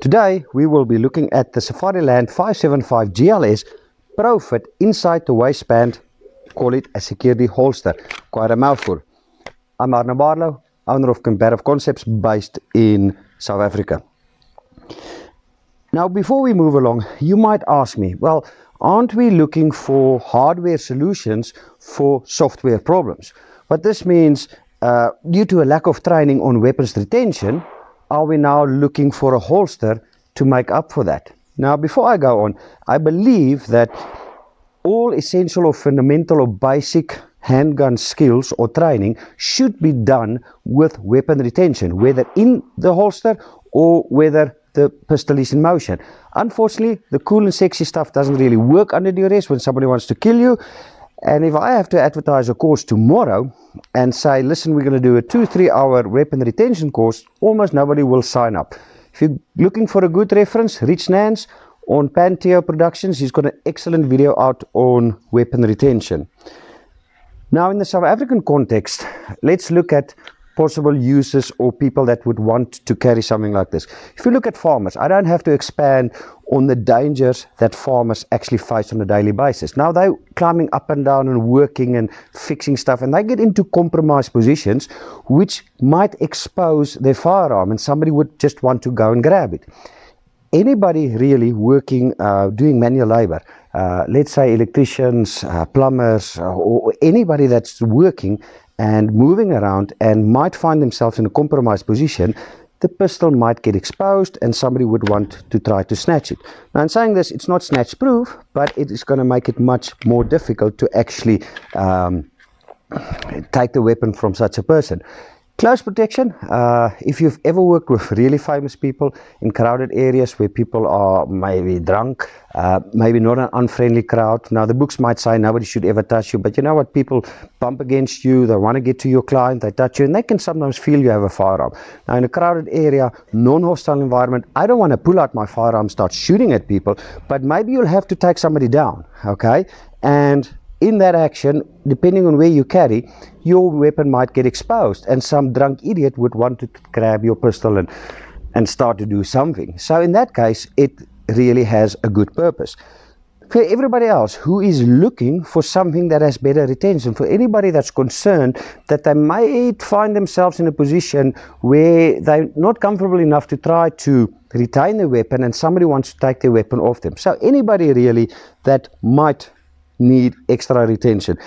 Today we will be looking at the Safariland 575 GLS Pro Fit inside the waistband, call it a security holster. Quite a mouthful. I'm Arno Barlow, owner of Comparative Concepts based in South Africa. Now before we move along, you might ask me, well, aren't we looking for hardware solutions for software problems? What this means, due to a lack of training on weapons retention, are we now looking for a holster to make up for that? Now before I go on, I believe that all essential or fundamental or basic handgun skills or training should be done with weapon retention, whether in the holster or whether the pistol is in motion. Unfortunately, the cool and sexy stuff doesn't really work under duress when somebody wants to kill you. And if I have to advertise a course tomorrow and say, listen, we're going to do a 2-3 hour weapon retention course, almost nobody will sign up. If you're looking for a good reference, Rich Nance on Panteo Productions, he's got an excellent video out on weapon retention. Now in the South African context, let's look at possible uses or people that would want to carry something like this. If you look at farmers, I don't have to expand on the dangers that farmers actually face on a daily basis. Now they're climbing up and down and working and fixing stuff, and they get into compromised positions which might expose their firearm, and somebody would just want to go and grab it. Anybody really working, doing manual labor, let's say electricians, plumbers, or anybody that's working and moving around and might find themselves in a compromised position, the pistol might get exposed and somebody would want to try to snatch it. Now in saying this, it's not snatch proof, but it is going to make it much more difficult to actually take the weapon from such a person. Close protection, if you've ever worked with really famous people in crowded areas where people are maybe drunk, maybe not an unfriendly crowd. Now the books might say nobody should ever touch you, but you know what, people bump against you, they want to get to your client, they touch you, and they can sometimes feel you have a firearm. Now in a crowded area, non-hostile environment, I don't want to pull out my firearm and start shooting at people, but maybe you'll have to take somebody down, okay? And in that action, depending on where you carry, your weapon might get exposed, and some drunk idiot would want to grab your pistol and start to do something. So in that case, it really has a good purpose. For everybody else who is looking for something that has better retention, for anybody that's concerned that they might find themselves in a position where they're not comfortable enough to try to retain their weapon and somebody wants to take their weapon off them. So anybody really that might need extra retention.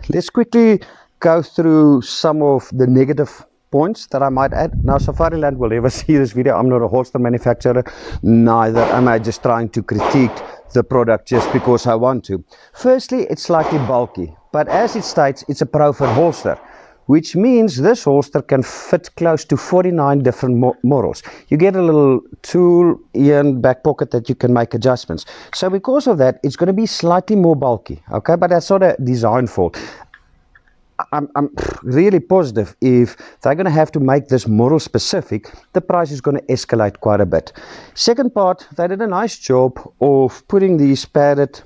Let's quickly go through some of the negative points that I might add. Now Safariland will never see this video. I'm not a holster manufacturer, neither am I just trying to critique the product just because I want to. Firstly, it's slightly bulky, but as it states, it's a Pro Fit holster, which means this holster can fit close to 49 different models. You get a little tool in back pocket that you can make adjustments. So because of that, it's going to be slightly more bulky, okay? But that's not a design fault. I'm really positive if they're going to have to make this model specific, the price is going to escalate quite a bit. Second part, they did a nice job of putting these padded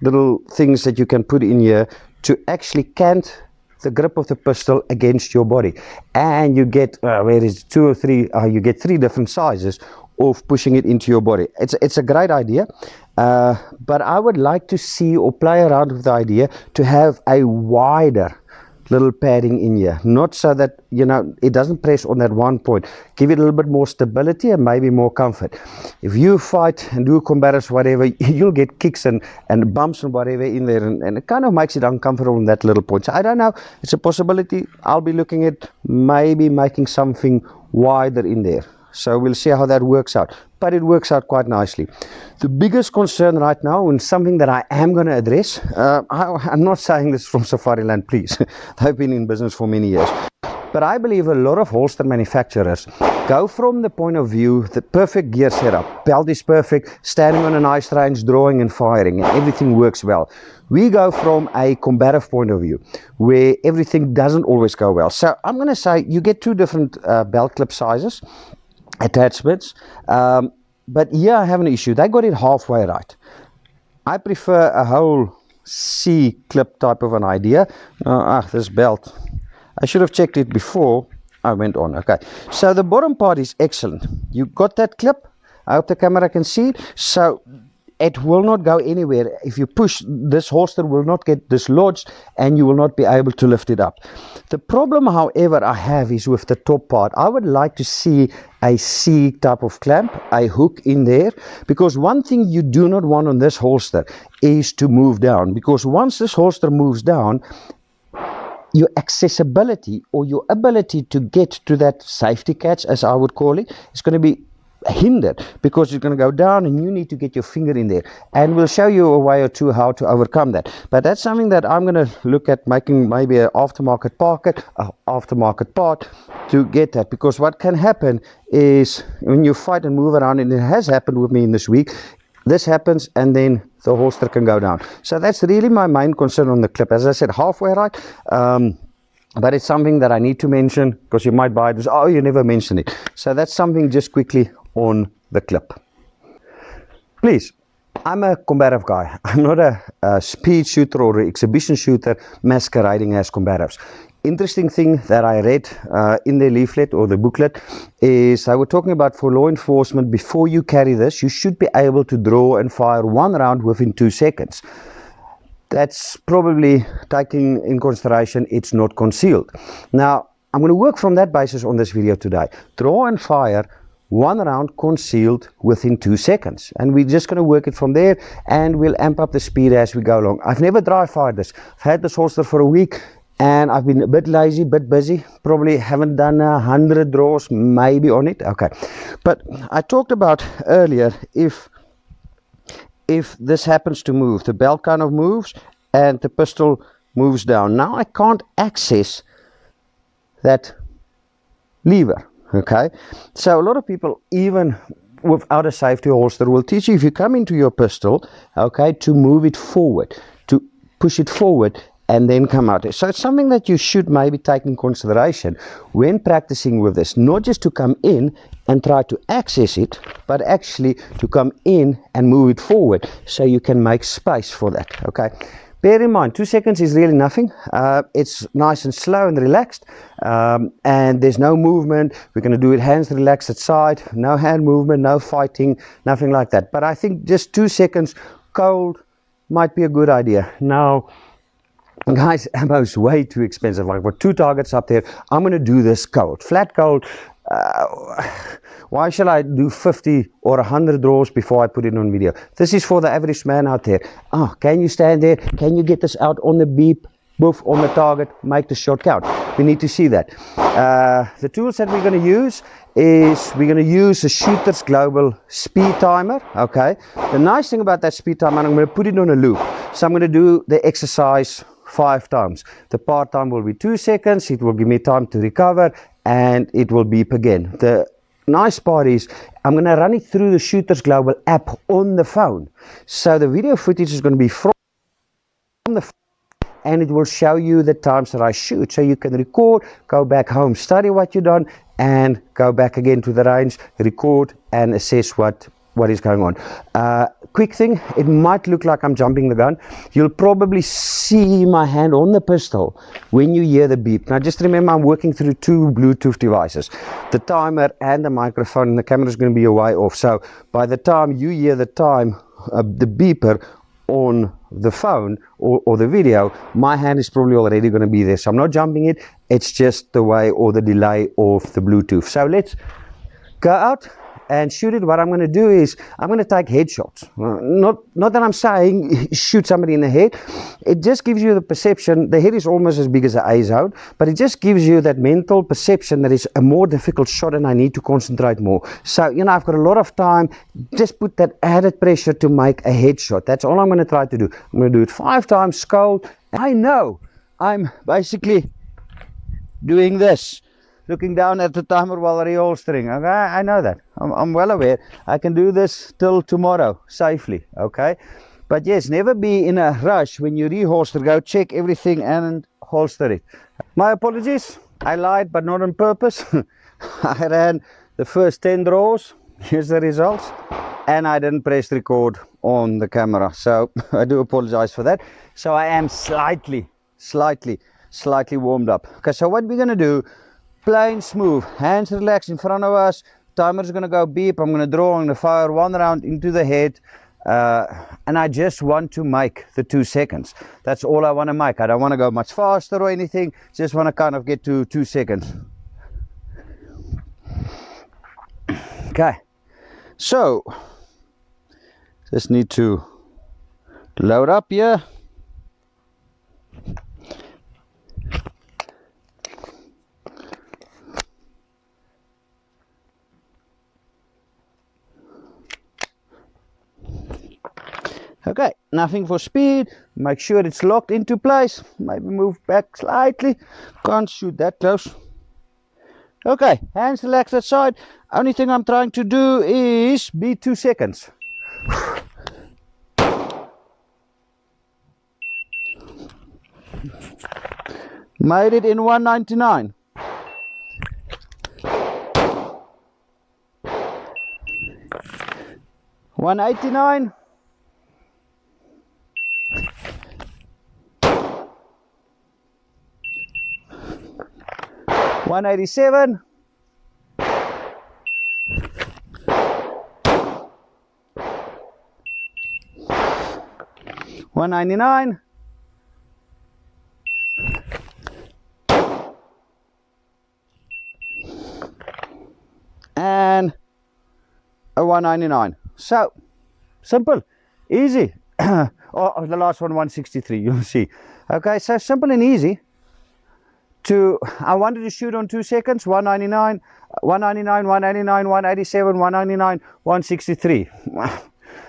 little things that you can put in here to actually cant the grip of the pistol against your body, and you get where is 2 or 3 you get 3 different sizes of pushing it into your body. It's a great idea, but I would like to see or play around with the idea to have a wider little padding in here, not so that, you know, it doesn't press on that one point. Give it a little bit more stability and maybe more comfort. If you fight and do combatives, whatever, you'll get kicks and bumps and whatever in there, and it kind of makes it uncomfortable in that little point. So I don't know, it's a possibility. I'll be looking at maybe making something wider in there. So we'll see how that works out, but it works out quite nicely. The biggest concern right now, and something that I am going to address, I'm not saying this from Safariland, please. They've been in business for many years. But I believe a lot of holster manufacturers go from the point of view, the perfect gear setup, belt is perfect, standing on a nice range, drawing and firing, and everything works well. We go from a combative point of view, where everything doesn't always go well. So I'm going to say you get 2 different belt clip sizes, attachments, but here I have an issue. They got it halfway right. I prefer a whole C clip type of an idea. This belt, I should have checked it before I went on. Okay, so the bottom part is excellent. You got that clip. I hope the camera can see it. So it will not go anywhere. If you push, this holster will not get dislodged and you will not be able to lift it up. The problem, however, I have is with the top part. I would like to see a C type of clamp, a hook in there, because one thing you do not want on this holster is to move down, because once this holster moves down, your accessibility or your ability to get to that safety catch, as I would call it, is going to be hindered, because you're going to go down and you need to get your finger in there, and we'll show you a way or two how to overcome that. But that's something that I'm going to look at making, maybe an aftermarket part to get that, because what can happen is when you fight and move around, and it has happened with me in this week, this happens and then the holster can go down. So that's really my main concern on the clip. As I said, halfway right, but it's something that I need to mention, because you might buy it, oh, you never mention it. So that's something just quickly on the clip. Please, I'm a combative guy. I'm not a speed shooter or an exhibition shooter masquerading as combatives. Interesting thing that I read in the leaflet or the booklet is they were talking about, for law enforcement, before you carry this, you should be able to draw and fire one round within 2 seconds. That's probably taking in consideration it's not concealed. Now, I'm going to work from that basis on this video today. Draw and fire one round concealed within 2 seconds, and we're just going to work it from there, and we'll amp up the speed as we go along. I've never dry fired this. I've had this holster for a week and I've been a bit lazy, bit busy, probably haven't done 100 draws maybe on it. Okay, but I talked about earlier, if this happens to move, the belt kind of moves and the pistol moves down. Now I can't access that lever. Okay, so a lot of people, even without a safety holster, will teach you, if you come into your pistol, okay, to move it forward, to push it forward and then come out. So it's something that you should maybe take in consideration when practicing with this, not just to come in and try to access it, but actually to come in and move it forward so you can make space for that. Okay, bear in mind, 2 seconds is really nothing. It's nice and slow and relaxed, and there's no movement. We're going to do it hands relaxed at side, no hand movement, no fighting, nothing like that. But I think just 2 seconds cold might be a good idea. Now, guys, ammo is way too expensive. Like, for 2 targets up there, I'm going to do this cold, flat cold. Why should I do 50 or 100 draws before I put it on video? This is for the average man out there. Oh, can you stand there? Can you get this out on the beep, boof, on the target, make the shot count? We need to see that. The tools that we're going to use is, we're going to use a Shooter's Global speed timer. Okay, the nice thing about that speed timer, I'm going to put it on a loop. So I'm going to do the exercise 5 times. The part time will be 2 seconds. It will give me time to recover, and it will beep again. The nice part is I'm going to run it through the Shooter's Global app on the phone. So the video footage is going to be from the phone, and it will show you the times that I shoot. So you can record, go back home, study what you've done, and go back again to the range, record, and assess what is going on. Quick thing, it might look like I'm jumping the gun. You'll probably see my hand on the pistol when you hear the beep. Now just remember, I'm working through 2 Bluetooth devices, the timer and the microphone, and the camera is going to be a way off. So by the time you hear the time, the beeper on the phone or the video, my hand is probably already going to be there. So I'm not jumping it, it's just the way or the delay of the Bluetooth. So let's go out and shoot it. What I'm going to do is I'm going to take headshots. Not that I'm saying shoot somebody in the head. It just gives you the perception. The head is almost as big as the A zone, but it just gives you that mental perception that it's a more difficult shot and I need to concentrate more. So, you know, I've got a lot of time. Just put that added pressure to make a headshot. That's all I'm going to try to do. I'm going to do it 5 times, scold. I know I'm basically doing this, looking down at the timer while reholstering. Okay, I know that. I'm well aware. I can do this till tomorrow safely. Okay, but yes, never be in a rush when you reholster. Go check everything and holster it. My apologies. I lied, but not on purpose. I ran the first 10 draws. Here's the results, and I didn't press record on the camera. So I do apologize for that. So I am slightly warmed up. Okay, so what we're gonna do, plain smooth, hands relaxed in front of us. Timer is going to go beep. I'm going to draw, I'm going to fire one round into the head, and I just want to make the 2 seconds. That's all I want to make. I don't want to go much faster or anything, just want to kind of get to 2 seconds. Okay, so just need to load up here. Okay, nothing for speed. Make sure it's locked into place. Maybe move back slightly. Can't shoot that close. Okay, hands relaxed that side. Only thing I'm trying to do is be 2 seconds. Made it in 199. $189. 187. 199. And a 199. So simple, easy. Oh, the last one 163, you'll see. Okay, so simple and easy. I wanted to shoot on 2 seconds. 199, 199, 189, 187, 199, 163.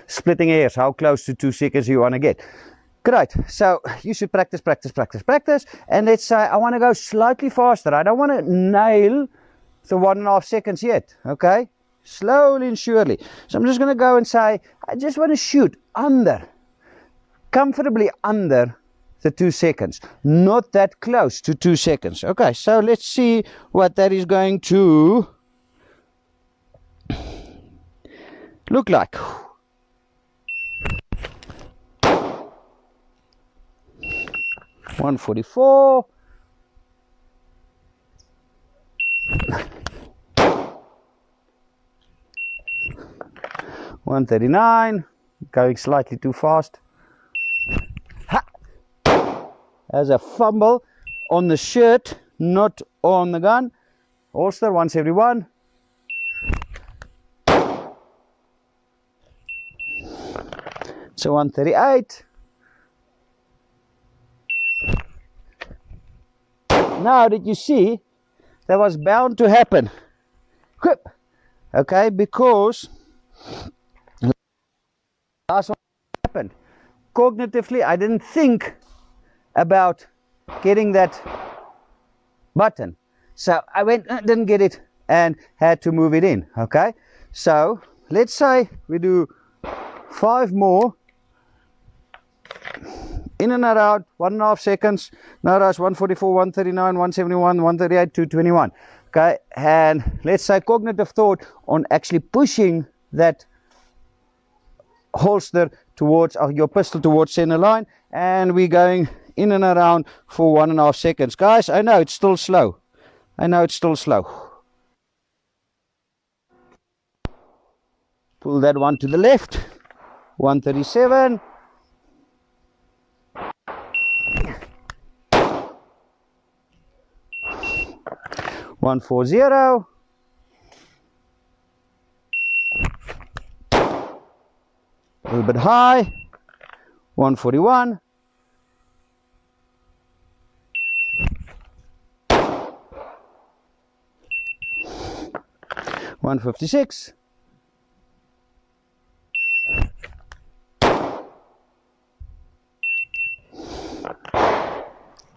Splitting hairs, how close to 2 seconds you want to get. Great, so you should practice, and let's say I want to go slightly faster. I don't want to nail the 1.5 seconds yet. Okay, slowly and surely. So I'm just going to go and say I just want to shoot comfortably under the 2 seconds, not that close to 2 seconds. Okay, so let's see what that is going to look like. $144. $139. Going slightly too fast. As a fumble on the shirt, not on the gun. Holster, 171. So 138. Now did you see that was bound to happen? Okay, because last one happened. Cognitively, I didn't think about getting that button, so I didn't get it and had to move it in. Okay, so let's say we do 5 more in and around 1.5 seconds. No rush. 144, 139, 171, 138, 221. Okay, and let's say cognitive thought on actually pushing that holster towards your pistol towards center line, and we're going in and around for 1.5 seconds. Guys, I know it's still slow. Pull that one to the left. 137. $140. A little bit high. 141. $156.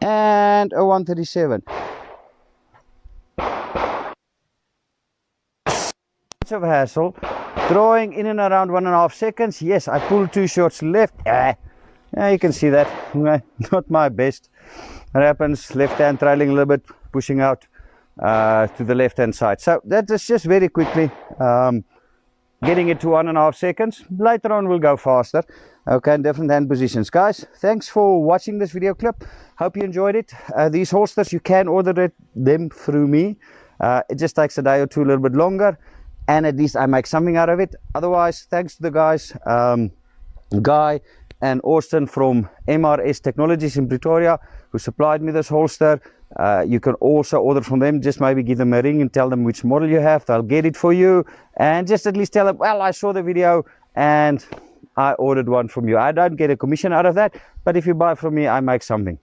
And a 137. Of hassle, drawing in and around 1.5 seconds. Yes, I pulled 2 shots left. Yeah, you can see that. Not my best. That happens. Left hand trailing a little bit, pushing out to the left hand side. So that is just very quickly getting it to 1.5 seconds. Later on we'll go faster. Okay, in different hand positions. Guys, thanks for watching this video clip. Hope you enjoyed it. These holsters, you can order them through me. It just takes a day or two, a little bit longer, and at least I make something out of it. Otherwise, thanks to the guys, Guy and Austin from MRS Technologies in Pretoria, who supplied me this holster. You can also order from them. Just maybe give them a ring and tell them which model you have. They'll get it for you, and just at least tell them, well, I saw the video and I ordered one from you. I don't get a commission out of that, but if you buy from me, I make something.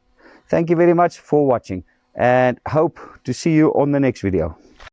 Thank you very much for watching, and hope to see you on the next video.